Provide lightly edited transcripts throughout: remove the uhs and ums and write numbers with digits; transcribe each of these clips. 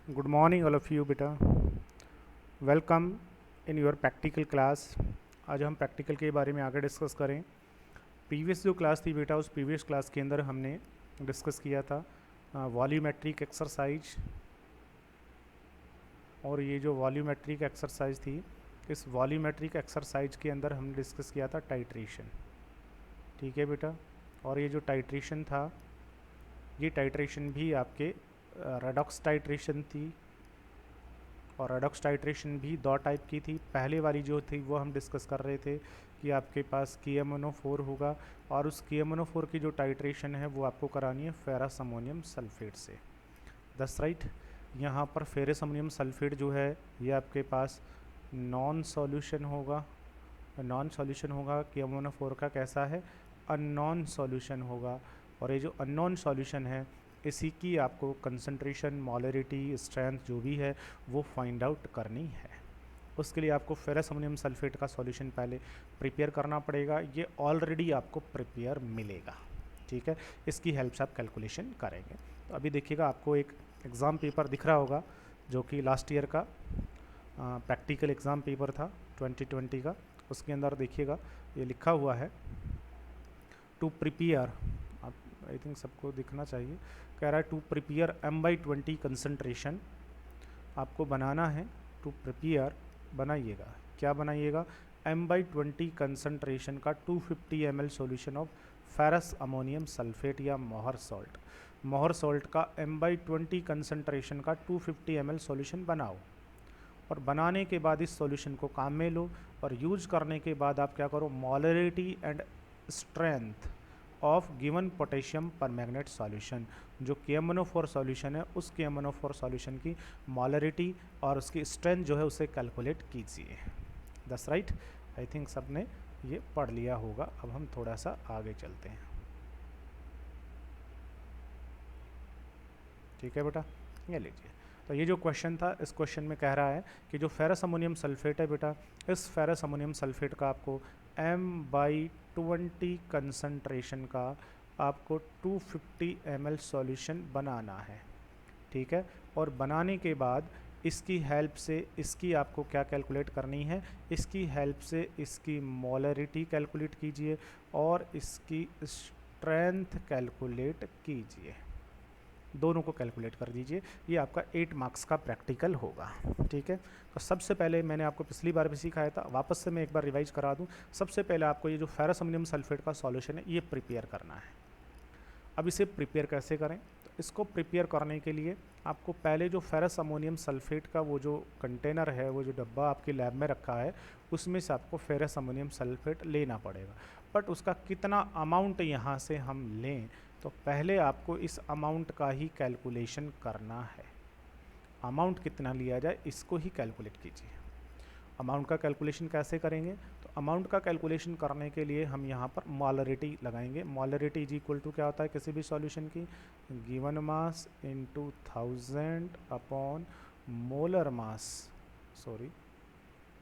Good morning all of you बेटा। Welcome in your practical class. आज हम practical के बारे में आगे डिस्कस करें। प्रीवियस जो क्लास थी बेटा, उस प्रीवियस क्लास के अंदर हमने डिस्कस किया था वॉल्यूमेट्रिक एक्सरसाइज। और ये जो वॉल्यूमेट्रिक एक्सरसाइज थी, इस वॉल्यूमेट्रिक एक्सरसाइज के अंदर हमने डिस्कस किया था टाइट्रेशन। ठीक है बेटा। और ये जो टाइट्रेशन था, ये टाइट्रेशन भी आपके रेडॉक्स टाइट्रेशन थी। और रेडॉक्स टाइट्रेशन भी दो टाइप की थी। पहले वाली जो थी वो हम डिस्कस कर रहे थे कि आपके पास KMnO4 होगा, और उस KMnO4 की जो टाइट्रेशन है वो आपको करानी है फेरस अमोनियम सल्फेट से। दस राइट। यहाँ पर फेरस अमोनियम सल्फेट जो है ये आपके पास नॉन सॉल्यूशन होगा। नॉन सॉल्यूशन होगा KMnO4 का, कैसा है, अननोन सॉल्यूशन होगा। और ये जो अननोन सॉल्यूशन है, इसी की आपको कंसंट्रेशन, मोलरिटी, स्ट्रेंथ जो भी है वो फाइंड आउट करनी है। उसके लिए आपको फेरस अमोनियम सल्फेट का सॉल्यूशन पहले प्रिपेयर करना पड़ेगा। ये ऑलरेडी आपको प्रिपेयर मिलेगा। ठीक है, इसकी हेल्प से आप कैलकुलेशन करेंगे। तो अभी देखिएगा, आपको एक एग्ज़ाम पेपर दिख रहा होगा जो कि लास्ट ईयर का प्रैक्टिकल एग्ज़ाम पेपर था 2020 का। उसके अंदर देखिएगा ये लिखा हुआ है टू प्रिपेयर, आप आई थिंक सबको दिखना चाहिए, कह रहा है टू प्रिपेयर M/20 कंसंट्रेशन आपको बनाना है। टू प्रिपेयर बनाइएगा, क्या बनाइएगा, M/20 कंसंट्रेशन का 250 ml solution of ferrous ammonium sulphate या मोहर सॉल्ट। मोहर सॉल्ट का M/20 कंसंट्रेशन का 250 ml सॉल्यूशन बनाओ। और बनाने के बाद इस सॉल्यूशन को काम में लो, और यूज करने के बाद आप क्या करो, molarity and strength of given potassium permanganate solution, जो KMnO4 सॉल्यूशन है, उस KMnO4 सॉल्यूशन की मोलरिटी और उसकी स्ट्रेंथ जो है उसे कैलकुलेट कीजिए। दस राइट। आई थिंक सबने ये पढ़ लिया होगा। अब हम थोड़ा सा आगे चलते हैं। ठीक है बेटा, ये लीजिए। तो ये जो क्वेश्चन था, इस क्वेश्चन में कह रहा है कि जो फेरस अमोनियम सल्फेट है बेटा, इस फेरस अमोनियम सल्फेट का आपको M/20 कंसंट्रेशन का आपको 250 ml सॉल्यूशन बनाना है। ठीक है। और बनाने के बाद इसकी हेल्प से इसकी आपको क्या कैलकुलेट करनी है, इसकी हेल्प से इसकी मोलरिटी कैलकुलेट कीजिए और इसकी स्ट्रेंथ कैलकुलेट कीजिए। दोनों को कैलकुलेट कर दीजिए। ये आपका 8 मार्क्स का प्रैक्टिकल होगा। ठीक है। तो सबसे पहले मैंने आपको पिछली बार भी सिखाया था, वापस से मैं एक बार रिवाइज करा दूं। सबसे पहले आपको ये जो फेरस अमोनियम सल्फेट का सॉल्यूशन है ये प्रिपेयर करना है। अब इसे प्रिपेयर कैसे करें, तो इसको प्रिपेयर करने के लिए आपको पहले जो फेरस अमोनियम सल्फेट का वो जो कंटेनर है, वो जो डब्बा आपके लैब में रखा है, उसमें से आपको फेरस अमोनियम सल्फेट लेना पड़ेगा। बट उसका कितना अमाउंट यहाँ से हम लें, तो पहले आपको इस अमाउंट का ही कैलकुलेशन करना है। अमाउंट कितना लिया जाए इसको ही कैलकुलेट कीजिए। अमाउंट का कैलकुलेशन कैसे करेंगे, तो अमाउंट का कैलकुलेशन करने के लिए हम यहाँ पर मोलरिटी लगाएंगे। मोलरिटी इज इक्वल टू क्या होता है किसी भी सॉल्यूशन की, given mass into 1000 upon molar mass, sorry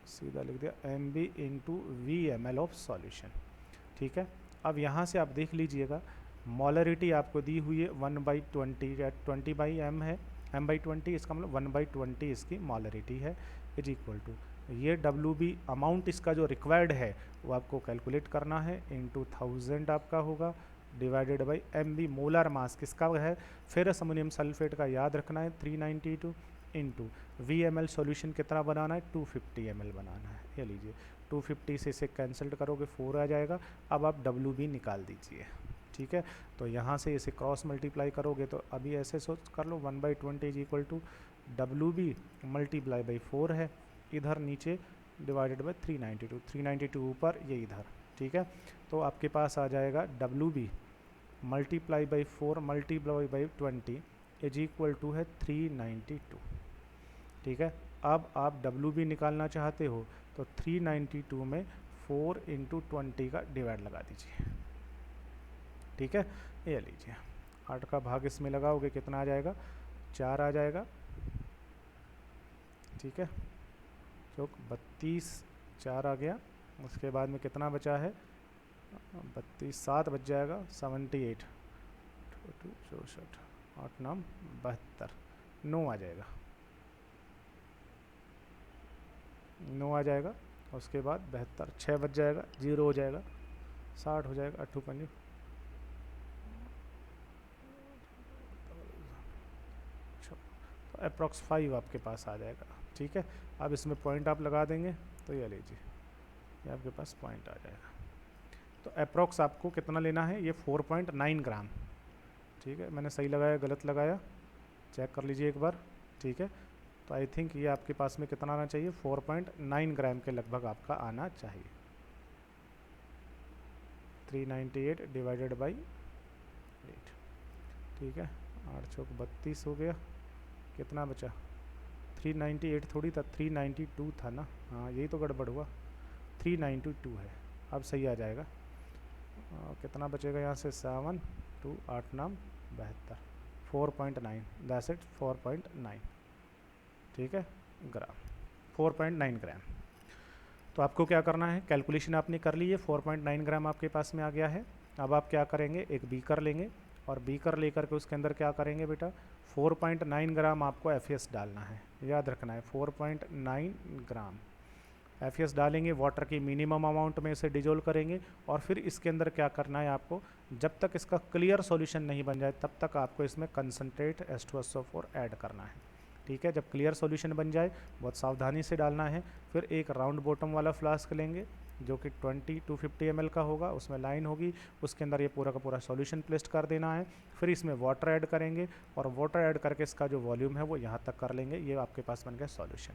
सीधा लिख दिया, MB into VmL of solution. ठीक है। अब यहाँ से आप देख लीजिएगा, मोलरिटी आपको दी हुई है 1/20 या 20/m है। M/20 इसका मतलब 1/20 इसकी मोलरिटी है, इज इक्वल टू ये WB अमाउंट इसका जो रिक्वायर्ड है वो आपको कैलकुलेट करना है, इंटू 1000 आपका होगा, divided by MB molar mass किसका है, फेरस अमोनियम सल्फेट का, याद रखना है 392, इंटू VmL सॉल्यूशन कितना बनाना है, 250 ml बनाना है। ये लीजिए 250 से इसे कैंसिल करोगे 4 आ जाएगा। अब आप WB निकाल दीजिए। ठीक है। तो यहाँ से इसे क्रॉस मल्टीप्लाई करोगे तो अभी ऐसे सोच कर लो, 1/20 is equal to WB multiply by 4 है, इधर नीचे डिवाइडेड बाई 392 ऊपर, ये इधर। ठीक है। तो आपके पास आ जाएगा WB multiply by 4 multiply by 20 is equal to है 392। ठीक है। अब आप WB निकालना चाहते हो तो 392 में 4 इंटू 20 का डिवाइड लगा दीजिए। ठीक है। ये लीजिए 8 का भाग इसमें लगाओगे कितना आ जाएगा, 4 आ जाएगा। ठीक है। चौक 32, 4 आ गया। उसके बाद में कितना बचा है, 32, 7 बच जाएगा, 78, 64, 8 9 72, 9 आ जाएगा। 9 आ जाएगा, उसके बाद 72, 6 बच जाएगा, 0 हो जाएगा, 60 हो जाएगा, 8 पंजे, तो अप्रॉक्स 5 आपके पास आ जाएगा। ठीक है, अब इसमें पॉइंट आप लगा देंगे तो ये लीजिए, ये आपके पास पॉइंट आ जाएगा। तो अप्रॉक्स आपको कितना लेना है, ये 4.9 ग्राम। ठीक है, मैंने सही लगाया गलत लगाया चेक कर लीजिए एक बार। ठीक है, तो आई थिंक ये आपके पास में कितना आना चाहिए, 4.9 ग्राम के लगभग आपका आना चाहिए। 398 डिवाइडेड बाई 8। ठीक है, 8 चौक 32 हो गया, कितना बचा, 398 थोड़ी था, 392 था ना, हाँ यही तो गड़बड़ हुआ, 392 है, अब सही आ जाएगा। कितना बचेगा यहाँ से, 7 2 8 9 72, 4.9, दैट्स इट, 4.9। ठीक है, ग्राम, 4.9 ग्राम। तो आपको क्या करना है, कैलकुलेशन आपने कर ली है, 4.9 ग्राम आपके पास में आ गया है। अब आप क्या करेंगे, एक बीकर लेंगे और बीकर लेकर के उसके अंदर क्या करेंगे बेटा, 4.9 ग्राम आपको FAS डालना है, याद रखना है 4.9 ग्राम FAS डालेंगे, वाटर की मिनिमम अमाउंट में इसे डिजोल्व करेंगे और फिर इसके अंदर क्या करना है आपको, जब तक इसका क्लियर सॉल्यूशन नहीं बन जाए तब तक आपको इसमें कंसनट्रेट H2SO4 ऐड करना है। ठीक है, जब क्लियर सॉल्यूशन बन जाए बहुत सावधानी से डालना है। फिर एक राउंड बॉटम वाला फ्लास्क लेंगे जो कि 250 ml का होगा, उसमें लाइन होगी, उसके अंदर ये पूरा का पूरा सॉल्यूशन प्लेस कर देना है। फिर इसमें वाटर ऐड करेंगे और वाटर ऐड करके इसका जो वॉल्यूम है वो यहाँ तक कर लेंगे, ये आपके पास बन गया सॉल्यूशन।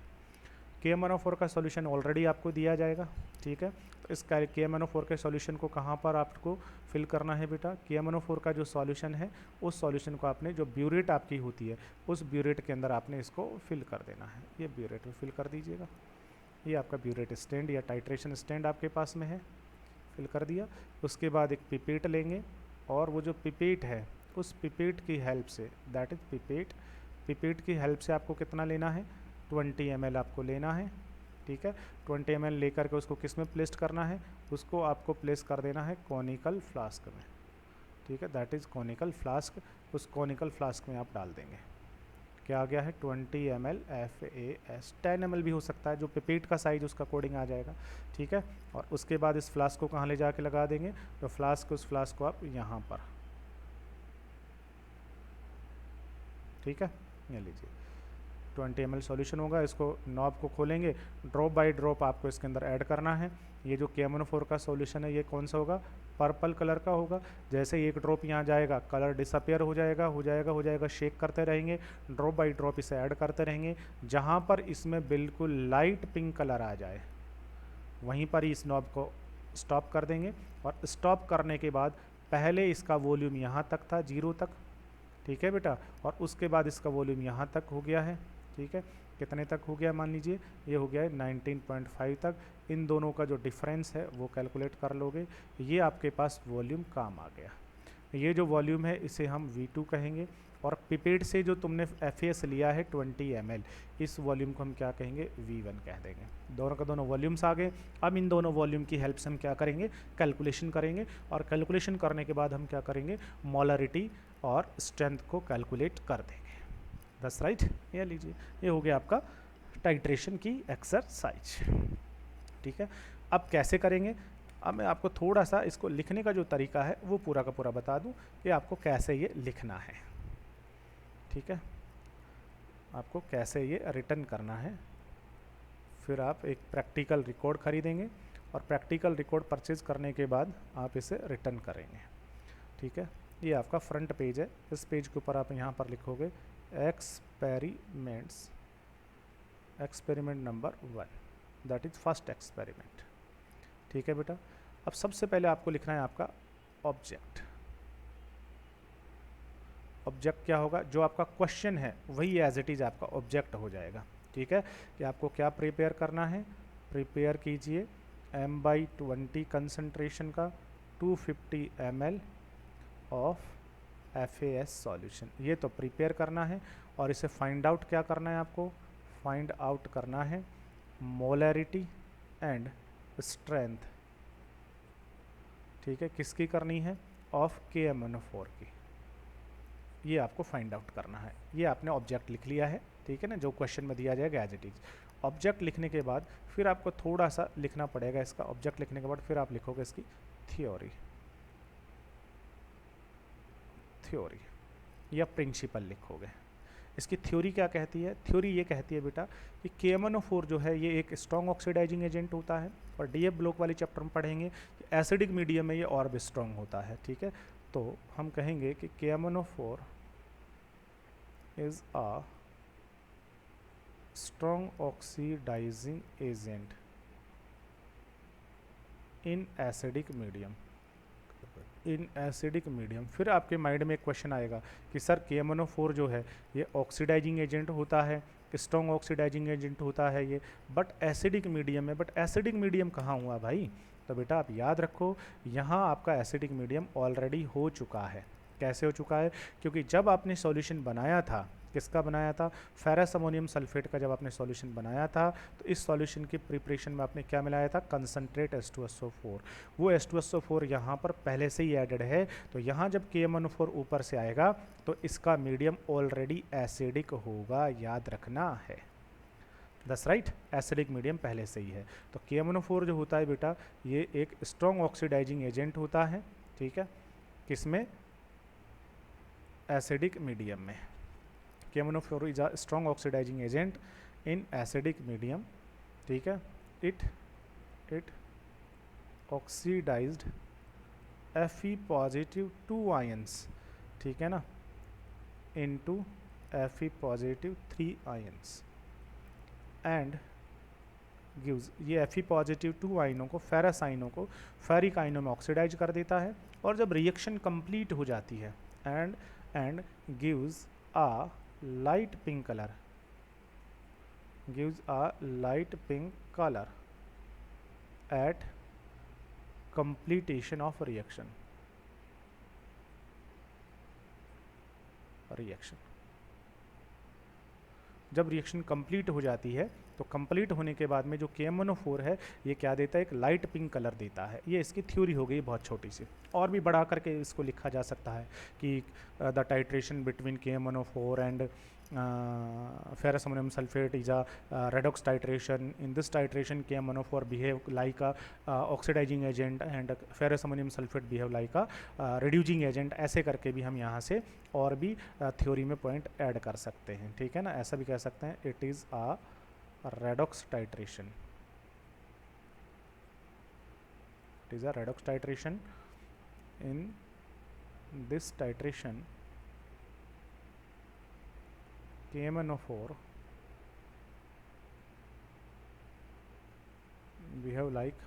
KMnO4 का सॉल्यूशन ऑलरेडी आपको दिया जाएगा। ठीक है, तो इस KMnO4 के सॉल्यूशन को कहाँ पर आपको फिल करना है बेटा, KMnO4 का जो सॉल्यूशन है उस सॉल्यूशन को आपने, जो ब्यूरेट आपकी होती है उस ब्यूरेट के अंदर आपने इसको फिल कर देना है। ये ब्यूरेट में फिल कर दीजिएगा, ये आपका ब्यूरेट स्टैंड या टाइट्रेशन स्टैंड आपके पास में है, फिल कर दिया। उसके बाद एक पिपेट लेंगे और वो जो पिपेट है उस पिपेट की हेल्प से, दैट इज पिपेट की हेल्प से आपको कितना लेना है, 20 ml आपको लेना है। ठीक है, 20 ml लेकर के उसको किस में प्लेस करना है, उसको आपको प्लेस कर देना है कॉनिकल फ्लास्क में। ठीक है, दैट इज़ कॉनिकल फ्लास्क, उस कॉनिकल फ्लास्क में आप डाल देंगे। क्या आ गया है, 20 ml FAS, 10 ml भी हो सकता है, जो पिपेट का साइज उसका कोडिंग आ जाएगा। ठीक है, और उसके बाद इस फ्लास्क को कहाँ ले जाके लगा देंगे, तो फ्लास्क, उस फ्लास्क को आप यहाँ पर, ठीक है, ये लीजिए 20 ml सॉल्यूशन होगा, इसको नॉब को खोलेंगे, ड्रॉप बाय ड्रॉप आपको इसके अंदर ऐड करना है। ये जो KMnO4 का सॉल्यूशन है ये कौन सा होगा, पर्पल कलर का होगा। जैसे ही एक ड्रॉप यहाँ जाएगा कलर डिसअपियर हो जाएगा, शेक करते रहेंगे, ड्रॉप बाय ड्रॉप इसे ऐड करते रहेंगे। जहाँ पर इसमें बिल्कुल लाइट पिंक कलर आ जाए वहीं पर ही इस नॉब को स्टॉप कर देंगे। और स्टॉप करने के बाद पहले इसका वॉल्यूम यहाँ तक था 0 तक, ठीक है बेटा, और उसके बाद इसका वॉल्यूम यहाँ तक हो गया है। ठीक है, कितने तक हो गया, मान लीजिए ये हो गया है 19.5 तक। इन दोनों का जो डिफरेंस है वो कैलकुलेट कर लोगे, ये आपके पास वॉल्यूम काम आ गया। ये जो वॉल्यूम है इसे हम V2 कहेंगे, और पिपेट से जो तुमने FAS लिया है 20 ml, इस वॉल्यूम को हम क्या कहेंगे, V1 कह देंगे। दोनों का दोनों वॉल्यूम्स आ गए। अब इन दोनों वॉल्यूम की हेल्प से हम क्या करेंगे, कैलकुलेशन करेंगे, और कैलकुलेशन करने के बाद हम क्या करेंगे, मोलरिटी और स्ट्रेंथ को कैलकुलेट कर देंगे। दैट्स राइट, ये लीजिए, ये हो गया आपका टाइट्रेशन की एक्सरसाइज। ठीक है, अब कैसे करेंगे, अब मैं आपको थोड़ा सा इसको लिखने का जो तरीका है वो पूरा का पूरा बता दूं कि आपको कैसे ये लिखना है। ठीक है, आपको कैसे ये रिटर्न करना है। फिर आप एक प्रैक्टिकल रिकॉर्ड खरीदेंगे और प्रैक्टिकल रिकॉर्ड परचेज करने के बाद आप इसे रिटर्न करेंगे। ठीक है, ये आपका फ्रंट पेज है। इस पेज के ऊपर आप यहाँ पर लिखोगे experiment number 1, that is first experiment. ठीक है बेटा, अब सबसे पहले आपको लिखना है आपका ऑब्जेक्ट। ऑब्जेक्ट क्या होगा, जो आपका क्वेश्चन है वही एज इट इज़ आपका ऑब्जेक्ट हो जाएगा। ठीक है, कि आपको क्या प्रिपेयर करना है, प्रिपेयर कीजिए M/20 कंसंट्रेशन का 250 ml ऑफ FAS सॉल्यूशन। ये तो प्रिपेयर करना है, और इसे फाइंड आउट क्या करना है, आपको फाइंड आउट करना है मोलैरिटी एंड स्ट्रेंथ। ठीक है, किसकी करनी है, ऑफ KMnO4 की, ये आपको फाइंड आउट करना है। ये आपने ऑब्जेक्ट लिख लिया है, ठीक है ना, जो क्वेश्चन में दिया जाएगा एज इट इज। ऑब्जेक्ट लिखने के बाद फिर आपको थोड़ा सा लिखना पड़ेगा इसका, ऑब्जेक्ट लिखने के बाद फिर आप लिखोगे इसकी थ्योरी या प्रिंसिपल लिखोगे। इसकी थ्योरी क्या कहती है? थ्योरी ये कहती है बेटा कि KMnO4 जो है ये एक स्ट्रॉन्ग ऑक्सीडाइजिंग एजेंट होता है, और DF ब्लॉक वाले चैप्टर में पढ़ेंगे कि एसिडिक मीडियम में ये और भी स्ट्रॉन्ग होता है। ठीक है, तो हम कहेंगे कि KMnO4 is a strong oxidising agent in acidic medium. फिर आपके माइंड में एक क्वेश्चन आएगा कि सर KMnO4 जो है ये ऑक्सीडाइजिंग एजेंट होता है, स्ट्रॉन्ग ऑक्सीडाइजिंग एजेंट होता है ये, बट एसिडिक मीडियम में। बट एसिडिक मीडियम कहाँ हुआ भाई? तो बेटा आप याद रखो, यहाँ आपका एसिडिक मीडियम ऑलरेडी हो चुका है। कैसे हो चुका है? क्योंकि जब आपने सॉल्यूशन बनाया था, किसका बनाया था? फेरस अमोनियम सल्फेट का जब आपने सॉल्यूशन बनाया था तो इस सॉल्यूशन की प्रिपरेशन में आपने क्या मिलाया था? Concentrate H2SO4। वो H2SO4 यहाँ पर पहले से ही एडेड है, तो यहाँ जब KMnO4 ऊपर से आएगा तो इसका मीडियम ऑलरेडी एसिडिक होगा, याद रखना है। दस राइट, एसिडिक मीडियम पहले से ही है। तो KMnO4 जो होता है बेटा ये एक स्ट्रॉन्ग ऑक्सीडाइजिंग एजेंट होता है। ठीक है, किसमें? एसिडिक मीडियम में। KMnO4 is a strong oxidizing agent in acidic medium। ठीक है, it oxidized Fe positive 2 ions, ठीक है ना, into Fe positive 3 ions and gives, ये Fe positive 2 आइनों को, फेरस आइनों को फेरिक आइनों में ऑक्सीडाइज कर देता है, और जब रिएक्शन कंप्लीट हो जाती है and gives a light pink color, at completion of reaction। जब रिएक्शन कंप्लीट हो जाती है तो कंप्लीट होने के बाद में जो KMnO4 है ये क्या देता है? एक लाइट पिंक कलर देता है। ये इसकी थ्योरी हो गई बहुत छोटी सी, और भी बढ़ा करके इसको लिखा जा सकता है कि the titration between KMnO4 and ferrous ammonium sulfate is a redox titration। in this titration KMnO4 behave like a oxidizing agent and ferrous ammonium sulfate behave like a reducing agent। ऐसे करके भी हम यहाँ से और भी थ्योरी में point add कर सकते हैं। ठीक है ना, ऐसा भी कह सकते हैं it is a redox titration। it is a redox titration। in this titration KMnO4 behave like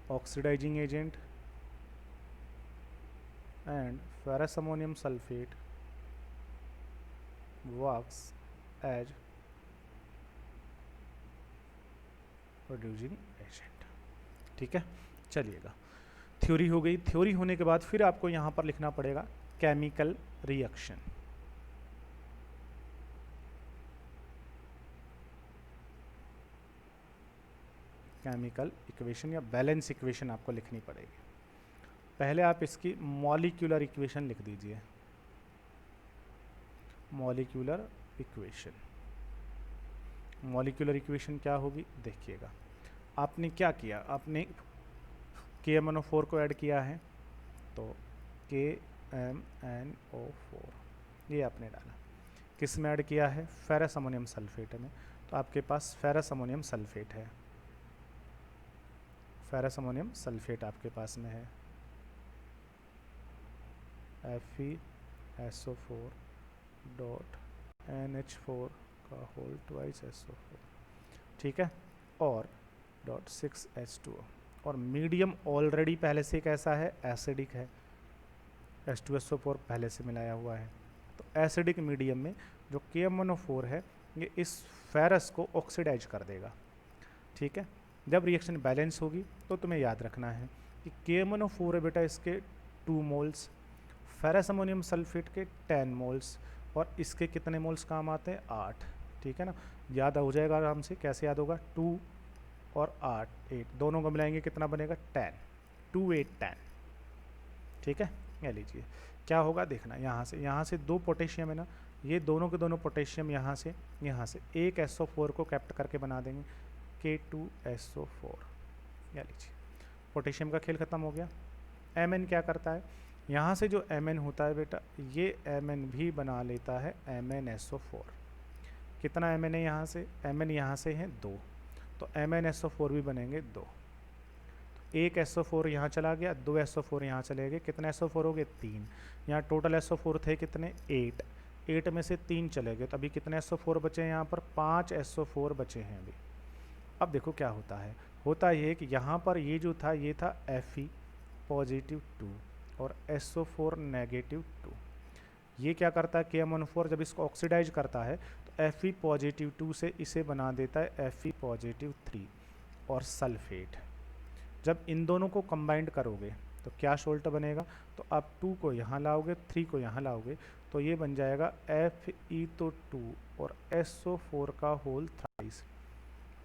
oxidizing agent and ferrous ammonium sulfate works as reducing agent। ठीक है, चलिएगा, थ्योरी हो गई। थ्योरी होने के बाद फिर आपको यहाँ पर लिखना पड़ेगा केमिकल रिएक्शन। केमिकल इक्वेशन या बैलेंस इक्वेशन आपको लिखनी पड़ेगी। पहले आप इसकी मॉलिक्यूलर इक्वेशन लिख दीजिए। मॉलिक्यूलर इक्वेशन क्या होगी देखिएगा। आपने क्या किया? आपने KMnO4 को ऐड किया है, तो KMnO4 ये आपने डाला। किस में ऐड किया है? फेरस अमोनियम सल्फेट में। तो आपके पास फेरस अमोनियम सल्फेट है, फेरस अमोनियम सल्फेट आपके पास में है, FeSO4 डॉट NH4 का होल ट्वाइस SO4, ठीक है, और डॉट 6H2O। और मीडियम ऑलरेडी पहले से कैसा है? एसिडिक है, H2SO4 पहले से मिलाया हुआ है। तो एसिडिक मीडियम में जो KMnO4 है ये इस फेरस को ऑक्सीडाइज कर देगा। ठीक है, जब रिएक्शन बैलेंस होगी तो तुम्हें याद रखना है कि KMnO4 है बेटा इसके 2 मोल्स, फेरस अमोनियम सल्फेट के 10 मोल्स, और इसके कितने मोल्स काम आते हैं? 8। ठीक है ना, याद हो जाएगा आराम से। कैसे याद होगा? 2 और 8 दोनों को मिलाएंगे कितना बनेगा? 10, 2 8 10। ठीक है, ये लीजिए क्या होगा देखना। यहाँ से 2 पोटेशियम है ना, ये दोनों के दोनों पोटेशियम यहाँ से एक SO4 को कैप्ट करके बना देंगे K2SO4। या लीजिए पोटेशियम का खेल ख़त्म हो गया। Mn क्या करता है, यहाँ से जो Mn होता है बेटा, ये Mn भी बना लेता है MnSO4। कितना Mn है यहाँ से, Mn यहाँ से है 2, तो MnSO4 भी बनेंगे 2। एक SO4 यहाँ चला गया, 2 SO4 यहाँ चले गए, कितने SO4 हो गए 3। यहाँ टोटल SO4 थे कितने 8 में से 3 चले गए, तो अभी कितने SO4 बचे हैं, यहाँ पर 5 SO4 बचे हैं अभी। अब देखो क्या होता ये कि यहाँ पर ये जो था ये था Fe पॉजिटिव 2 और SO4 नेगेटिव 2। ये क्या करता है KMnO4 जब इसको ऑक्सीडाइज करता है तो Fe पॉजिटिव 2 से इसे बना देता है Fe पॉजिटिव 3 और सल्फेट। जब इन दोनों को कंबाइंड करोगे तो क्या सोल्ट बनेगा, तो आप 2 को यहाँ लाओगे, 3 को यहाँ लाओगे, तो ये बन जाएगा Fe तो 2 और SO4 का होल थ्राइस,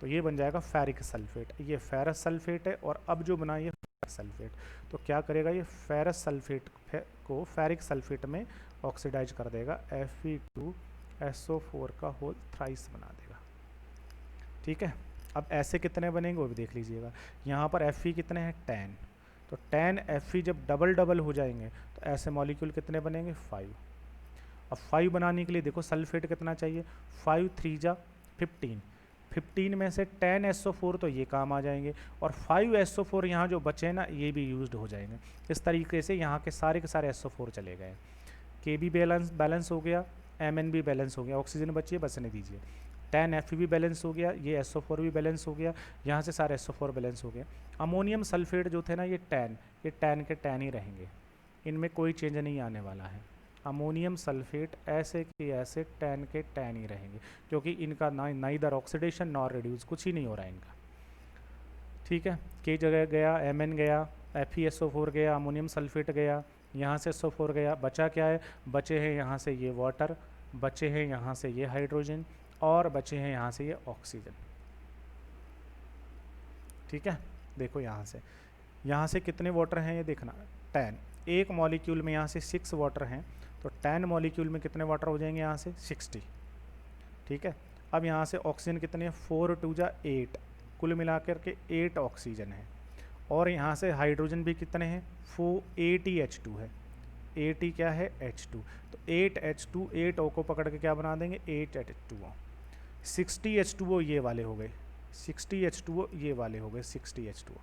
तो ये बन जाएगा फेरिक सल्फेट। ये फेरस सल्फेट है और अब जो बना ये फेरस सल्फेट, तो क्या करेगा ये फेरस सल्फेट को फेरिक सल्फेट में ऑक्सीडाइज कर देगा, Fe2SO4 का होल थ्राइस बना देगा। ठीक है, अब ऐसे कितने बनेंगे वो भी देख लीजिएगा। यहाँ पर Fe कितने हैं 10, तो 10 Fe जब डबल हो जाएंगे तो ऐसे मॉलिक्यूल कितने बनेंगे 5। अब 5 बनाने के लिए देखो सल्फेट कितना चाहिए, 5 3 जा 15 में से 10 SO4 तो ये काम आ जाएंगे और 5 SO4 यहाँ जो बचे हैं ना ये भी यूज्ड हो जाएंगे। इस तरीके से यहाँ के सारे SO4 चले गए, K भी बैलेंस हो गया, Mn भी बैलेंस हो गया, ऑक्सीजन बची है बचने दीजिए, 10 Fe भी बैलेंस हो गया, ये SO4 भी बैलेंस हो गया, यहाँ से सारे SO4 बैलेंस हो गया। अमोनियम सल्फेट जो थे ना ये 10 के 10 ही रहेंगे, इनमें कोई चेंज नहीं आने वाला है। अमोनियम सल्फेट ऐसे के ऐसे 10 के 10 ही रहेंगे, क्योंकि इनका ना इधर ऑक्सीडेशन नॉर रिड्यूस, कुछ ही नहीं हो रहा है इनका। ठीक है, K जगह गया, Mn गया, FeSO4 गया, अमोनियम सल्फेट गया, यहाँ से SO4 गया, बचा क्या है, बचे हैं यहाँ से ये वाटर, बचे हैं यहाँ से ये हाइड्रोजन और बचे हैं यहाँ से ये ऑक्सीजन। ठीक है, देखो यहाँ से कितने वाटर हैं ये देखना 10, एक मॉलिक्यूल में यहाँ से 6 वाटर हैं, तो 10 मॉलिक्यूल में कितने वाटर हो जाएंगे यहाँ से 60। ठीक है, अब यहाँ से ऑक्सीजन कितने हैं 4 2 जा 8, कुल मिलाकर के 8 ऑक्सीजन है, और यहाँ से हाइड्रोजन भी कितने हैं 8H2 है, 8 क्या है H2, तो 8H2 8O को पकड़ के क्या बना देंगे 8H2O। 60H2O ये वाले हो गए, 60H2O ये वाले हो गए 60H2O,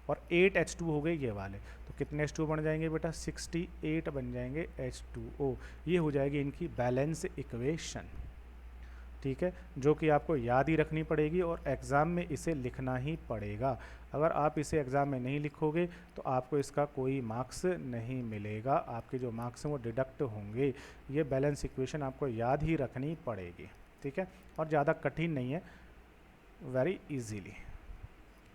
और 8H2 हो गए ये वाले, तो कितने H2O बन जाएंगे बेटा 68 बन जाएंगे H2O। ये हो जाएगी इनकी बैलेंस इक्वेशन। ठीक है, जो कि आपको याद ही रखनी पड़ेगी और एग्ज़ाम में इसे लिखना ही पड़ेगा। अगर आप इसे एग्ज़ाम में नहीं लिखोगे तो आपको इसका कोई मार्क्स नहीं मिलेगा, आपके जो मार्क्स हैं वो डिडक्ट होंगे। ये बैलेंस इक्वेशन आपको याद ही रखनी पड़ेगी। ठीक है, और ज़्यादा कठिन नहीं है, वेरी इजीली।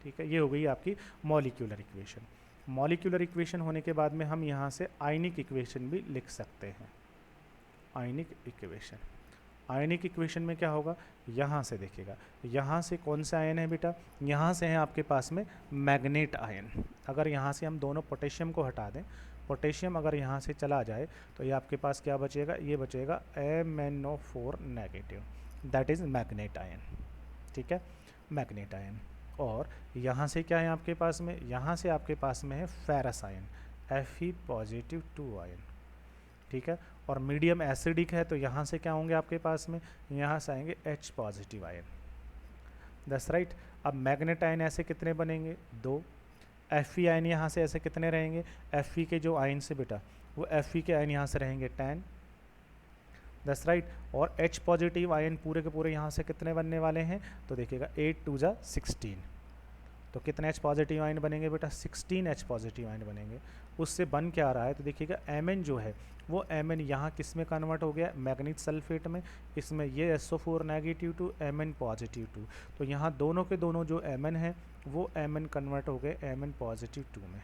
ठीक है, ये हो गई आपकी मॉलिक्यूलर इक्वेशन। मॉलिक्यूलर इक्वेशन होने के बाद में हम यहाँ से आयनिक इक्वेशन भी लिख सकते हैं। आयनिक इक्वेशन में क्या होगा, यहाँ से देखिएगा, यहाँ से कौन सा आयन है बेटा, यहाँ से है आपके पास में मैग्नेट आयन। अगर यहाँ से हम दोनों पोटेशियम को हटा दें, पोटेशियम अगर यहाँ से चला जाए तो ये आपके पास क्या बचेगा, ये बचेगा MnO4 negative, that is manganate ion. ठीक है, मैग्नेट आयन। और यहाँ से क्या है आपके पास में, यहाँ से आपके पास में है ferrous ion, Fe positive 2 ion. ठीक है, और मीडियम एसिडिक है तो यहाँ से क्या होंगे आपके पास में, यहाँ से आएंगे H positive ion. That's right. अब मैग्नेट आयन ऐसे कितने बनेंगे 2, Fe आयन यहाँ से ऐसे कितने रहेंगे, Fe के जो आयन से बेटा वो Fe के आयन यहाँ से रहेंगे 10। That's right. और H पॉजिटिव आयन पूरे के पूरे यहाँ से कितने बनने वाले हैं, तो देखिएगा 8 2 जा 16, तो कितने H पॉजिटिव आयन बनेंगे बेटा 16 H पॉजिटिव आयन बनेंगे। उससे बन क्या आ रहा है, तो देखिएगा Mn जो है वो Mn यहाँ किस में कन्वर्ट हो गया, मैग्नीज सल्फेट में। इसमें ये SO4 नेगेटिव 2 Mn पॉजिटिव 2, तो यहाँ दोनों के दोनों जो Mn है वो Mn कन्वर्ट हो गए Mn पॉजिटिव 2 में।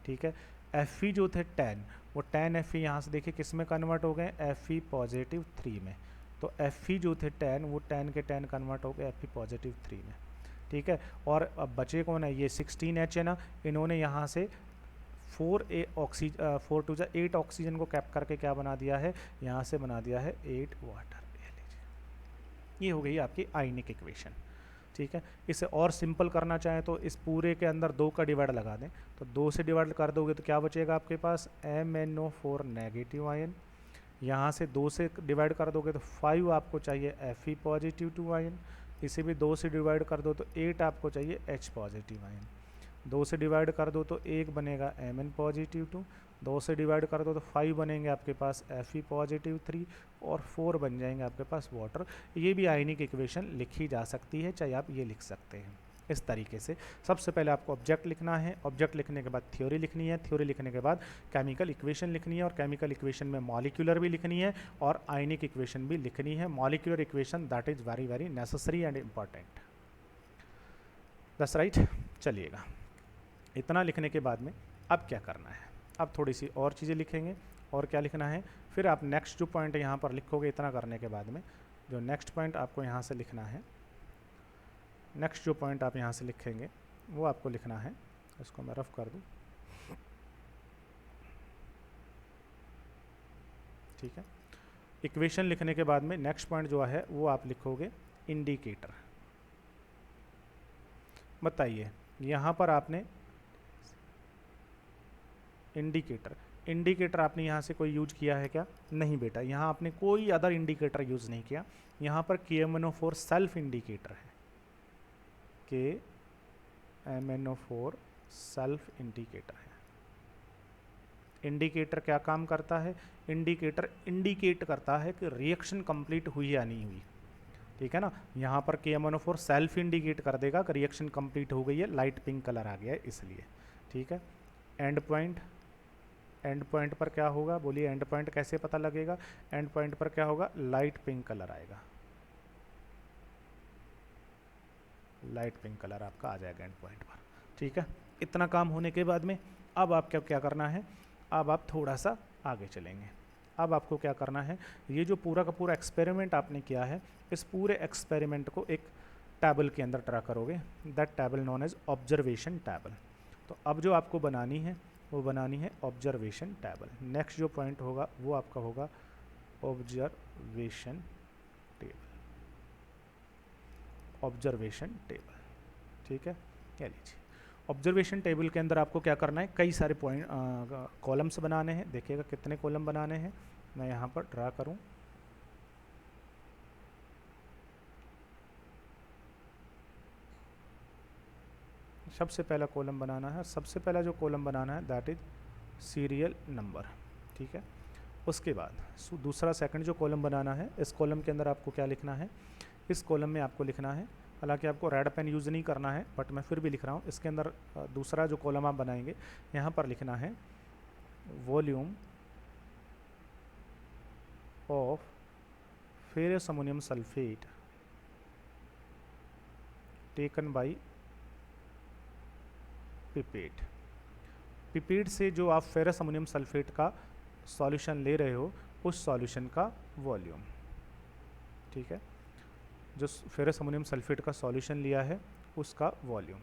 ठीक है, Fe जो थे 10, वो 10 Fe यहाँ से देखिए किस में कन्वर्ट हो गए, Fe पॉजिटिव 3 में। तो Fe जो थे 10 वो 10 के 10 कन्वर्ट हो गए Fe पॉजिटिव 3 में। ठीक है, और अब बचे कौन है, ये 16H है ना, इन्होंने यहाँ से 4 टू 8 ऑक्सीजन को कैप करके क्या बना दिया है, यहाँ से बना दिया है 8 वाटर। ये हो गई आपकी आयनिक इक्वेशन। ठीक है, इसे और सिंपल करना चाहें तो इस पूरे के अंदर 2 का डिवाइड लगा दें, तो 2 से डिवाइड कर दोगे तो क्या बचेगा आपके पास, MnO4 नेगेटिव आयन। यहाँ से 2 से डिवाइड कर दोगे तो 5 आपको चाहिए Fe पॉजिटिव 2 आयन। इसे भी 2 से डिवाइड कर दो तो 8 आपको चाहिए H पॉजिटिव आयन। 2 से डिवाइड कर दो तो 1 बनेगा Mn पॉजिटिव 2। 2 से डिवाइड कर दो तो 5 बनेंगे आपके पास Fe पॉजिटिव 3 और 4 बन जाएंगे आपके पास वाटर। ये भी आयनिक इक्वेशन लिखी जा सकती है, चाहे आप ये लिख सकते हैं इस तरीके से। सबसे पहले आपको ऑब्जेक्ट लिखना है, ऑब्जेक्ट लिखने के बाद थ्योरी लिखनी है, थ्योरी लिखने के बाद केमिकल इक्वेशन लिखनी है, और केमिकल इक्वेशन में मॉलिक्यूलर भी लिखनी है और आयनिक इक्वेशन भी लिखनी है। Molecular equation that is very very necessary and important. That's right. चलिएगा, इतना लिखने के बाद में अब क्या करना है, अब थोड़ी सी और चीज़ें लिखेंगे। और क्या लिखना है, फिर आप नेक्स्ट जो पॉइंट यहाँ पर लिखोगे, इतना करने के बाद में जो नेक्स्ट पॉइंट आपको यहाँ से लिखना है, नेक्स्ट जो पॉइंट आप यहाँ से लिखेंगे वो आपको लिखना है, इसको मैं रफ कर दूँ। ठीक है, इक्वेशन लिखने के बाद में नेक्स्ट पॉइंट जो है वो आप लिखोगे इंडिकेटर। बताइए यहाँ पर आपने इंडिकेटर आपने यहाँ से कोई यूज किया है क्या? नहीं बेटा, यहाँ आपने कोई अदर इंडिकेटर यूज़ नहीं किया। यहाँ पर KMnO4 सेल्फ इंडिकेटर है, KMnO4 सेल्फ इंडिकेटर है। इंडिकेटर क्या काम करता है? इंडिकेटर इंडिकेट करता है कि रिएक्शन कंप्लीट हुई या नहीं हुई। ठीक है ना, यहाँ पर KMnO4 सेल्फ इंडिकेट कर देगा कि रिएक्शन कंप्लीट हो गई है, लाइट पिंक कलर आ गया है इसलिए। ठीक है, एंड पॉइंट, एंड पॉइंट पर क्या होगा, बोलिए एंड पॉइंट कैसे पता लगेगा? एंड पॉइंट पर क्या होगा, लाइट पिंक कलर आएगा, लाइट पिंक कलर आपका आ जाएगा एंड पॉइंट पर। ठीक है, इतना काम होने के बाद में अब आप क्या करना है, अब आप थोड़ा सा आगे चलेंगे। अब आपको क्या करना है, ये जो पूरा का पूरा एक्सपेरिमेंट आपने किया है, इस पूरे एक्सपेरिमेंट को एक टेबल के अंदर ट्रा करोगे, that table known as observation table. तो अब जो आपको बनानी है वो बनानी है ऑब्जर्वेशन टेबल। नेक्स्ट जो पॉइंट होगा वो आपका होगा ऑब्जर्वेशन टेबल, ऑब्जर्वेशन टेबल। ठीक है, क्या लीजिए, ऑब्जर्वेशन टेबल के अंदर आपको क्या करना है, कई सारे पॉइंट कॉलम्स बनाने हैं। देखिएगा कितने कॉलम बनाने हैं, मैं यहाँ पर ड्रा करूँ। सबसे पहला कॉलम बनाना है, सबसे पहला जो कॉलम बनाना है दैट इज सीरियल नंबर। ठीक है, उसके बाद दूसरा सेकंड जो कॉलम बनाना है, इस कॉलम के अंदर आपको क्या लिखना है, इस कॉलम में आपको लिखना है, हालांकि आपको रेड पेन यूज़ नहीं करना है बट मैं फिर भी लिख रहा हूँ। इसके अंदर दूसरा जो कॉलम आप बनाएंगे, यहाँ पर लिखना है volume of ferrous ammonium sulphate taken by pipette. Pipette से जो आप फेरस अमोनियम सल्फेट का सॉल्यूशन ले रहे हो, उस सॉल्यूशन का वॉल्यूम। ठीक है, जो फेरस अमोनियम सल्फेट का सॉल्यूशन लिया है उसका वॉल्यूम।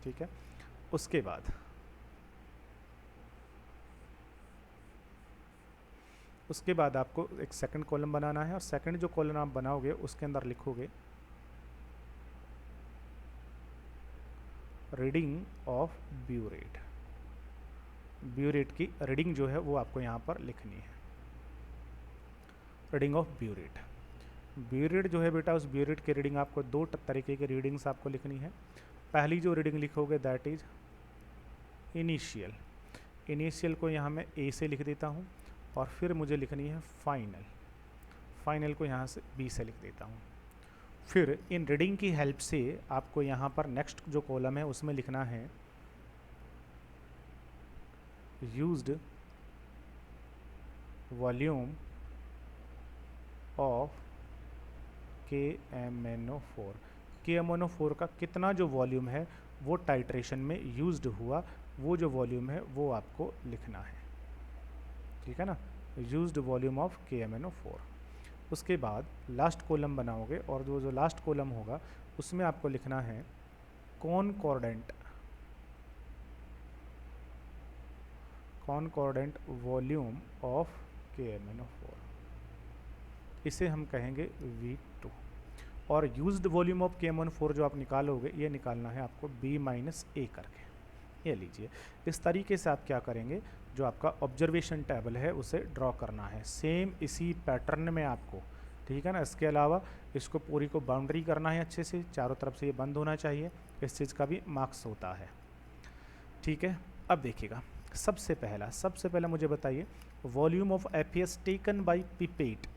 ठीक है, उसके बाद आपको एक सेकंड कॉलम बनाना है, और सेकंड जो कॉलम आप बनाओगे उसके अंदर लिखोगे रीडिंग ऑफ ब्यूरेट। ब्यूरेट की रीडिंग जो है वो आपको यहाँ पर लिखनी है, रीडिंग ऑफ ब्यूरेट। ब्यूरेट जो है बेटा, उस ब्यूरेट की रीडिंग आपको 2 तरीके की रीडिंग्स आपको लिखनी है। पहली जो रीडिंग लिखोगे दैट इज इनिशियल। इनिशियल को यहाँ मैं ए से लिख देता हूँ, और फिर मुझे लिखनी है फाइनल। फाइनल को यहाँ से बी से लिख देता हूँ। फिर इन रीडिंग की हेल्प से आपको यहाँ पर नेक्स्ट जो कॉलम है उसमें लिखना है used volume of KMnO4। KMnO4 का कितना जो वॉल्यूम है वो टाइट्रेशन में यूज्ड हुआ, वो जो वॉल्यूम है वो आपको लिखना है। ठीक है ना, यूज्ड वॉल्यूम ऑफ KMnO4। उसके बाद लास्ट कॉलम बनाओगे और जो लास्ट कॉलम होगा उसमें आपको लिखना है कॉनकॉर्डेंट वॉल्यूम ऑफ KMnO4, इसे हम कहेंगे V2। और यूज्ड वॉल्यूम ऑफ KMnO4 जो आप निकालोगे ये निकालना है आपको B-A करके। ये लीजिए, इस तरीके से आप क्या करेंगे, जो आपका ऑब्जर्वेशन टेबल है उसे ड्रॉ करना है सेम इसी पैटर्न में आपको, ठीक है ना। इसके अलावा इसको पूरी को बाउंड्री करना है अच्छे से, चारों तरफ से ये बंद होना चाहिए, इस चीज़ का भी मार्क्स होता है, ठीक है। अब देखिएगा, सबसे पहला मुझे बताइए volume of FeS taken by pipette.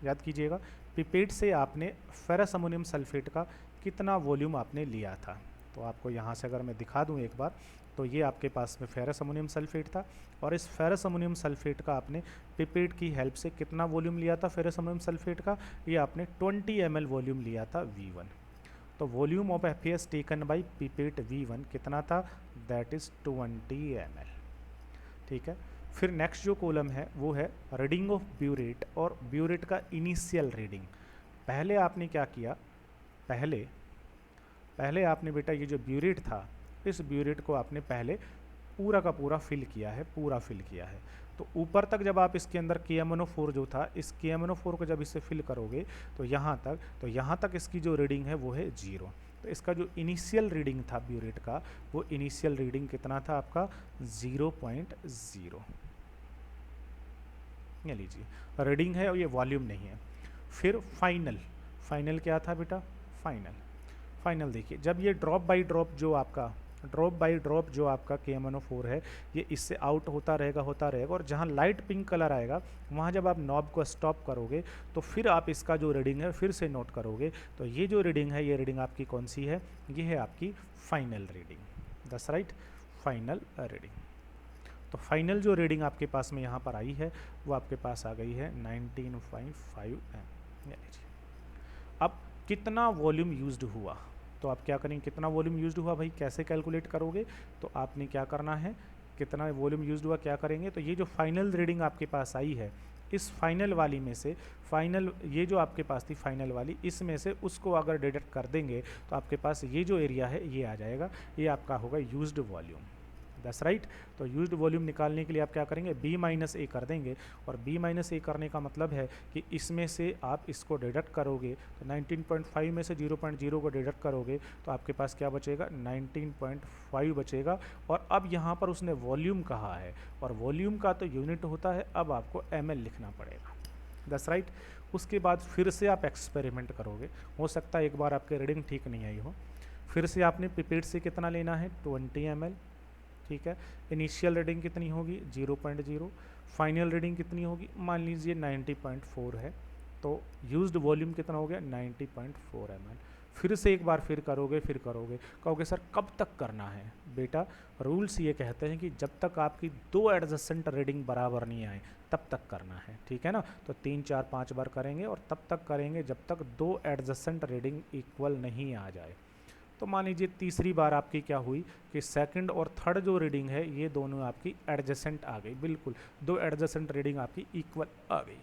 याद कीजिएगा, पिपेट से आपने फेरस अमोनियम सल्फेट का कितना वॉल्यूम आपने लिया था। तो आपको यहाँ से अगर मैं दिखा दूँ एक बार, तो ये आपके पास में फेरस अमोनियम सल्फेट था और इस फेरस अमोनियम सल्फेट का आपने पिपेट की हेल्प से कितना वॉल्यूम लिया था फेरस अमोनियम सल्फेट का, ये आपने 20 ml वॉल्यूम लिया था V1। तो volume of FeS taken by pipette V1 कितना था, दैट इज़ 20 ml, ठीक है। फिर नेक्स्ट जो कॉलम है वो है रीडिंग ऑफ ब्यूरेट और ब्यूरेट का इनिशियल रीडिंग। पहले आपने क्या किया, पहले आपने बेटा ये जो ब्यूरेट था, इस ब्यूरेट को आपने पहले पूरा का पूरा फिल किया है। तो ऊपर तक जब आप इसके अंदर KMnO4 जो था, इस KMnO4 को जब इसे फिल करोगे तो यहाँ तक इसकी जो रीडिंग है वो है 0। तो इसका जो इनिशियल रीडिंग था ब्यूरेट का, वो इनिशियल रीडिंग कितना था आपका 0.0। ये लीजिए रीडिंग है और ये वॉल्यूम नहीं है। फिर फाइनल क्या था बेटा, फाइनल देखिए, जब ये ड्रॉप बाय ड्रॉप जो आपका KMnO4 है ये इससे आउट होता रहेगा और जहाँ लाइट पिंक कलर आएगा वहाँ जब आप नॉब को स्टॉप करोगे तो फिर आप इसका जो रीडिंग है फिर से नोट करोगे। तो ये जो रीडिंग है, ये रीडिंग आपकी कौन सी है, ये है आपकी final reading, that's right, final reading. तो फाइनल जो रीडिंग आपके पास में यहाँ पर आई है वो आपके पास आ गई है 19.5 m। अब कितना वॉल्यूम यूज्ड हुआ, तो आप क्या करेंगे, कितना वॉल्यूम यूज्ड हुआ भाई कैसे कैलकुलेट करोगे, तो आपने क्या करना है, कितना वॉल्यूम यूज्ड हुआ क्या करेंगे, तो ये जो फाइनल रीडिंग आपके पास आई है, इस फाइनल वाली में से ये जो आपके पास थी फाइनल वाली, इसमें से उसको अगर डिडक्ट कर देंगे तो आपके पास ये जो एरिया है ये आ जाएगा, ये आपका होगा यूज्ड वॉल्यूम, दैट्स राइट। तो यूज्ड वॉल्यूम निकालने के लिए आप क्या करेंगे, B-A कर देंगे, और B-A करने का मतलब है कि इसमें से आप इसको डिडक्ट करोगे, तो 19.5 में से 0.0 को डिडक्ट करोगे तो आपके पास क्या बचेगा, 19.5 बचेगा। और अब यहाँ पर उसने वॉल्यूम कहा है और वॉल्यूम का तो यूनिट होता है, अब आपको ml लिखना पड़ेगा, दैट्स राइट। उसके बाद फिर से आप एक्सपेरिमेंट करोगे, हो सकता है एक बार आपके रीडिंग ठीक नहीं आई हो, फिर से आपने पिपेट से कितना लेना है 20 ml, ठीक है। इनिशियल रीडिंग कितनी होगी 0.0, फाइनल रीडिंग कितनी होगी मान लीजिए 90.4 है, तो यूज्ड वॉल्यूम कितना हो गया 90.4 ml। फिर से एक बार फिर करोगे कहोगे सर कब तक करना है, बेटा रूल्स ये कहते हैं कि जब तक आपकी 2 एडजसेंट रीडिंग बराबर नहीं आए तब तक करना है, ठीक है ना। तो 3 4 5 बार करेंगे और तब तक करेंगे जब तक 2 एडजसेंट रीडिंग इक्वल नहीं आ जाए। तो मान लीजिए तीसरी बार आपकी क्या हुई कि सेकंड और थर्ड जो रीडिंग है ये दोनों आपकी एडजेसेंट आ गई, बिल्कुल 2 एडजेसेंट रीडिंग आपकी इक्वल आ गई,